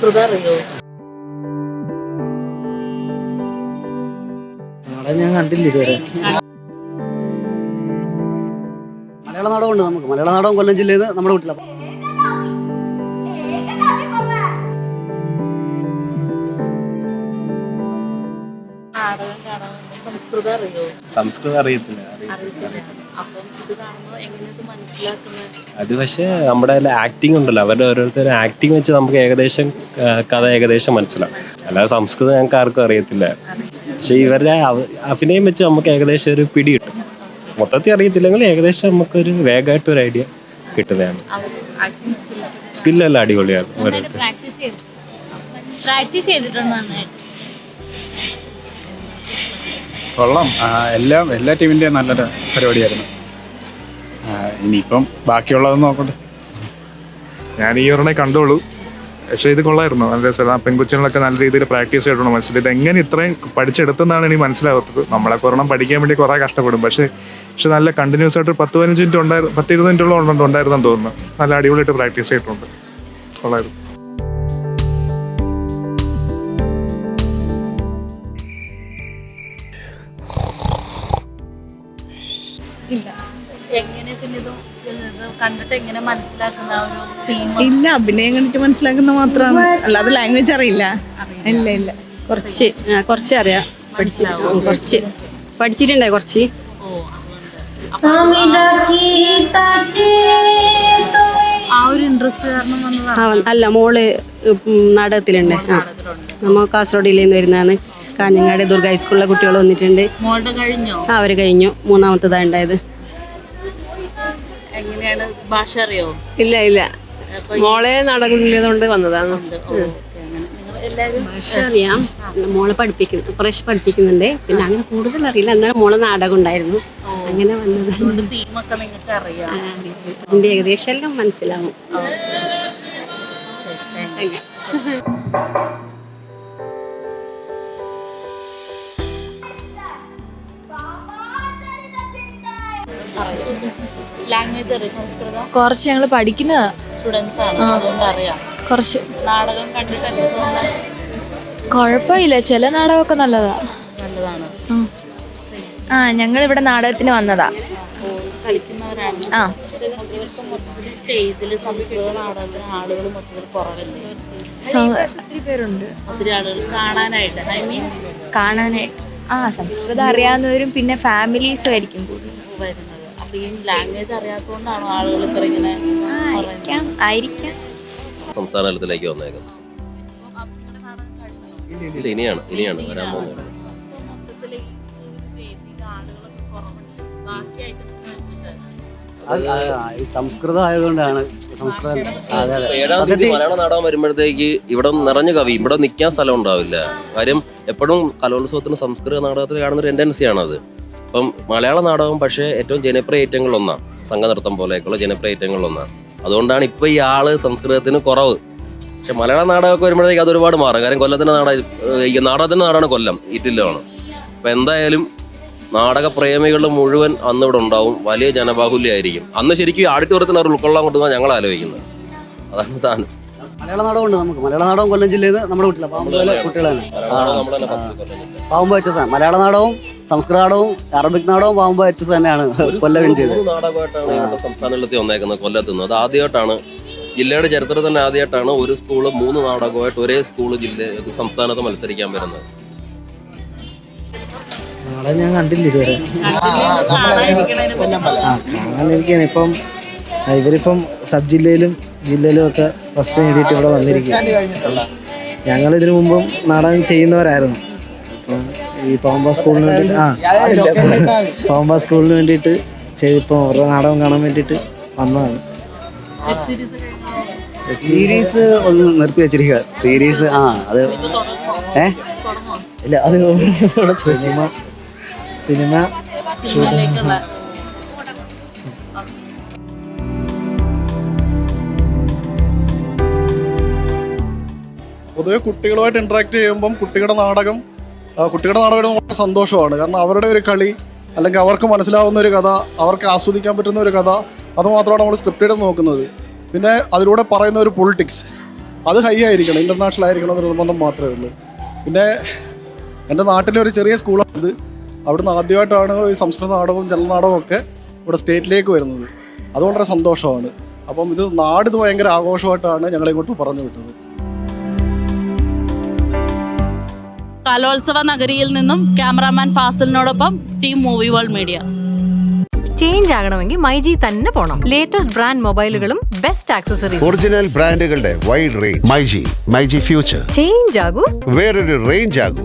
സംസ്കൃതം അറിയോ? ഞാൻ കണ്ടില്ല ഇതുവരെ. മലയാള നാടകമുണ്ട് നമുക്ക്. മലയാള നാടകം കൊല്ലം ജില്ലയിൽ നിന്ന് നമ്മുടെ വീട്ടിലാണ്. നാടകം കാണാറുണ്ട്. സംസ്കൃതം അറിയോ? സംസ്കൃതം അറിയത്തില്ല. അപ്പം ഇത് കാണുമ്പോൾ എങ്ങനെയത് മനസ്സിലാക്കുന്നത്? അത് പക്ഷേ നമ്മുടെ ആക്ടിങ് ഉണ്ടല്ലോ, അവരുടെ ഓരോരുത്തരും ആക്ടിങ് വെച്ച് നമുക്ക് ഏകദേശം കഥ ഏകദേശം മനസ്സിലാവും. അല്ലാതെ സംസ്കൃതം ഞങ്ങൾക്ക് ആർക്കും അറിയത്തില്ല. പക്ഷെ ഇവരുടെ അഭിനയം വെച്ച് നമുക്ക് ഏകദേശം ഒരു പിടി കിട്ടും. മൊത്തത്തിൽ അറിയത്തില്ലെങ്കിൽ ഏകദേശം നമുക്കൊരു വേഗമായിട്ടൊരു ഐഡിയ കിട്ടുന്നതാണ്. സ്കില്ലെല്ലാം അടിപൊളിയാണ്. പ്രാക്ടീസ് ചെയ്തിട്ടുണ്ട് നന്നായിട്ട്. കൊള്ളാം. എല്ലാ ടീമിൻ്റെയും നല്ലൊരു പരിപാടിയായിരുന്നു. ഇനിയിപ്പം ബാക്കിയുള്ളതെന്ന് നോക്കട്ടെ. ഞാൻ ഈ ഒരെണ്ണേ കണ്ടോളൂ, പക്ഷേ ഇത് കൊള്ളായിരുന്നു. നല്ല രസമാണ്. പെൺകുച്ചുകളൊക്കെ നല്ല രീതിയിൽ പ്രാക്ടീസ് ചെയ്തിട്ടുണ്ട്. മനസ്സിലായി ഇത് എങ്ങനെ ഇത്രയും പഠിച്ചെടുത്തെന്നാണ് എനിക്ക് മനസ്സിലാവാത്തത്. നമ്മളെ ഒരെണ്ണം പഠിക്കാൻ വേണ്ടി കുറേ കഷ്ടപ്പെടും. പക്ഷേ നല്ല കണ്ടിന്യൂസ് ആയിട്ട് 10-15 മിനിറ്റ് ഉണ്ടായിരുന്നു, 10-20 മിനിറ്റോളം ഉണ്ടായിരുന്നെന്ന് തോന്നുന്നു. നല്ല അടിപൊളിയായിട്ട് പ്രാക്ടീസ് ചെയ്തിട്ടുണ്ട്. കൊള്ളായിരുന്നു. ഇല്ല, അഭിനയം കണ്ടിട്ട് മനസ്സിലാക്കുന്ന മാത്രമാണ്, അല്ലാതെ ലാംഗ്വേജ് അറിയില്ല. ഇല്ല കുറച്ച് അറിയാം. കുറച്ച് പഠിച്ചിട്ടുണ്ടായി കുറച്ച്. ആ ഒരു ഇൻട്രസ്റ്റ് കാരണം വന്നതാണ്. അല്ല, മോള് നാടകത്തിലുണ്ട്. നമ്മ കാസർഗോഡ് ജില്ലയിൽ നിന്ന് വരുന്നതാണ്. കാഞ്ഞങ്ങാട് ദുർഗ ഹൈസ്കൂളിലെ കുട്ടികൾ വന്നിട്ടുണ്ട്. മോളുടെ കഴിഞ്ഞോ? അവർ കഴിഞ്ഞു. മൂന്നാമത്തേതാണ് ഉണ്ടായത്. എങ്ങനെയാണ്? ഭാഷ അറിയോ? ഇല്ല, മോളെ നാടകമില്ലതുകൊണ്ട് വന്നതാണ്. ഭാഷ അറിയാം. മോളെ കുറേശ്ശെ പഠിപ്പിക്കുന്നുണ്ട്. പിന്നെ അങ്ങനെ കൂടുതൽ അറിയില്ല. എന്നാലും മോളെ നാടകം ഉണ്ടായിരുന്നു. അങ്ങനെ വന്നത്. തീമൊക്കെ നിങ്ങൾക്ക് അറിയാം? അതിന്റെ ഏകദേശം എല്ലാം മനസ്സിലാവും. ലാംഗ്വേജ് അറിയാം? സംസ്കൃതം കുറച്ച് ഞങ്ങൾ പഠിക്കുന്നതാ. സ്റ്റുഡൻസ് ആണ്, അതുകൊണ്ട് അറിയാം. കുറച്ച് നാടകം കണ്ടിട്ട് എനിക്ക് തോന്നുന്നത് കുഴപ്പമില്ല. ചില നാടകമൊക്കെ നല്ലതാണ്. ഞങ്ങൾ ഇവിടെ നാടകത്തിന് വന്നതാ. കളിക്കുന്നവരാണ്. ഇവർക്ക് മൊത്തത്തിൽ സ്റ്റേജിൽ സംസ്കൃത നാടകത്തിന് ആളുകൾ മൊത്തത്തിൽ കുറവല്ലേ? ഒത്തിരി പേരുണ്ട്. ഒത്തിരി ആളുകൾ കാണാനായിട്ട്, കാണാനായിട്ട്. സംസ്കൃതം അറിയാവുന്നവരും പിന്നെ ഫാമിലീസും ആയിരിക്കും കൂടുതൽ വരുന്നത്. അപ്പൊ ഈ ലാംഗ്വേജ് അറിയാത്തതുകൊണ്ടാണോ ആളുകൾ ഇത്ര ഇങ്ങനെ? ആയിരിക്കാം. സംസ്ഥാന തലത്തിലേക്ക് വന്നേക്കുന്നത്. ഇല്ല, ഇനിയാണ് വരാൻ പോകുന്നത്. സംസ്കൃതം ആയതുകൊണ്ടാണ്. ഏഴാം തീയതി മലയാള നാടകം വരുമ്പോഴത്തേക്ക് ഇവിടെ നിറഞ്ഞു കവിയും. ഇവിടെ നിൽക്കാൻ സ്ഥലം ഉണ്ടാവില്ല. കാര്യം എപ്പോഴും കലോത്സവത്തിന് സംസ്കൃത നാടകത്തിൽ കാണുന്നൊരു ടെൻഡൻസിയാണത്. അപ്പം മലയാള നാടകം പക്ഷേ ഏറ്റവും ജനപ്രിയ ഐറ്റങ്ങളിലൊന്നാണ്. സംഘനൃത്തം പോലെയൊക്കെയുള്ള ജനപ്രിയ ഐറ്റങ്ങളിലൊന്നാണ്. അതുകൊണ്ടാണ് ഇപ്പോൾ ഈ ആള് സംസ്കൃതത്തിന് കുറവ്. പക്ഷെ മലയാള നാടകമൊക്കെ വരുമ്പോഴത്തേക്ക് അതൊരുപാട് മാറും. കാര്യം കൊല്ലത്തിൻ്റെ നാടകത്തിൻ്റെ നാടാണ് കൊല്ലം, ഈറ്റില്ലമാണ്. അപ്പം എന്തായാലും നാടകപ്രേമികൾ മുഴുവൻ അന്ന് ഇവിടെ ഉണ്ടാവും. വലിയ ജനബാഹുല്യമായിരിക്കും. അന്ന് ശരിക്കും ആഡിറ്റോറിയത്തിന് അവർ ഉൾക്കൊള്ളാൻ കൊണ്ടുവന്നാൽ ഞങ്ങൾ ആലോചിക്കുന്നത്. അതാണ് സാധനം. മലയാള നാടകമുണ്ട് നമുക്ക്. മലയാള നാടകം കൊല്ലം ജില്ലയിൽ നിന്ന് നമ്മുടെ വീട്ടിലാണ്. കുട്ടികളാണ് പാവുമ്പ HS. മലയാള നാടകവും സംസ്കൃത നാടകവും അറബിക് നാടകവും പാവുമ്പ HS തന്നെയാണ് കൊല്ലം ചെയ്തത്. നാടകമായിട്ടാണ് ഇവിടെ സംസ്ഥാനത്തിൽ വന്നേക്കുന്നത്. കൊല്ലത്തുനിന്ന് അത് ആദ്യമായിട്ടാണ്. ജില്ലയുടെ ചരിത്രത്തിൽ തന്നെ ആദ്യമായിട്ടാണ് ഒരു സ്കൂള് 3 നാടകമായിട്ട് ഒരേ സ്കൂള് സംസ്ഥാനത്ത് മത്സരിക്കാൻ വരുന്നത്. നാടകം ഞാൻ കണ്ടില്ല ഇതുവരെ. കാണാനിരിക്കാണ്. ഇപ്പം ഇവരിപ്പം സബ് ജില്ലയിലും ഒക്കെ ഫസ്റ്റ് നേടിയിട്ട് ഇവിടെ വന്നിരിക്കുക. ഞങ്ങളിതിനു മുമ്പും നാടകം ചെയ്യുന്നവരായിരുന്നു. അപ്പം ഈ പാവുമ്പ സ്കൂളിന് വേണ്ടിയിട്ട് പാവുമ്പ സ്കൂളിന് വേണ്ടിയിട്ട് ചെയ്തിപ്പോൾ അവരുടെ നാടകം കാണാൻ വേണ്ടിയിട്ട് വന്നതാണ്. സീരീസ് ഒന്ന് നിർത്തി വെച്ചിരിക്കുക. സീരീസ് അത് ഇല്ല, അത് സിനിമ പൊതുവെ കുട്ടികളുമായിട്ട് ഇന്ററാക്ട് ചെയ്യുമ്പം കുട്ടികളുടെ നാടകം വളരെ സന്തോഷമാണ്. കാരണം അവരുടെ ഒരു കളി അല്ലെങ്കിൽ അവർക്ക് മനസ്സിലാവുന്ന ഒരു കഥ, അവർക്ക് ആസ്വദിക്കാൻ പറ്റുന്ന ഒരു കഥ, അതുമാത്രമാണ് നമ്മൾ സ്ക്രിപ്റ്റ് നോക്കുന്നത്. പിന്നെ അതിലൂടെ പറയുന്ന ഒരു പൊളിറ്റിക്സ്, അത് ഹൈ ആയിരിക്കണം, ഇൻ്റർനാഷണൽ ആയിരിക്കണം എന്ന് നിർബന്ധം മാത്രമേ ഉള്ളൂ. പിന്നെ എൻ്റെ നാട്ടിലെ ഒരു ചെറിയ സ്കൂളാണ് ഇത്. അവിടുന്ന് ആദ്യമായിട്ടാണ് ഈ സംസ്കൃത നാടകവും ജലനാടകവും ഒക്കെ ഇവിടെ സ്റ്റേറ്റിലേക്ക് വരുന്നത്. അത് വളരെ സന്തോഷമാണ്. അപ്പം ഇത് നാടിത് ഭയങ്കര ആഘോഷമായിട്ടാണ് ഞങ്ങളിങ്ങോട്ട് പറഞ്ഞു വിട്ടത്. കലോത്സവ നഗരിയിൽ നിന്നും ക്യാമറാമാൻ ഫാസിലിനോടൊപ്പം team movie world media. Change ആകണമെങ്കിൽ മൈജി തന്നെ പോണം. ലേറ്റസ്റ്റ് ബ്രാൻഡ് മൊബൈലുകളും ബെസ്റ്റ് ആക്സസറീസ്, ഒറിജിനൽ ബ്രാൻഡുകളുടെ wide range. MyG future. Change ആകൂ, വേറൊരു റേഞ്ച് ആകൂ.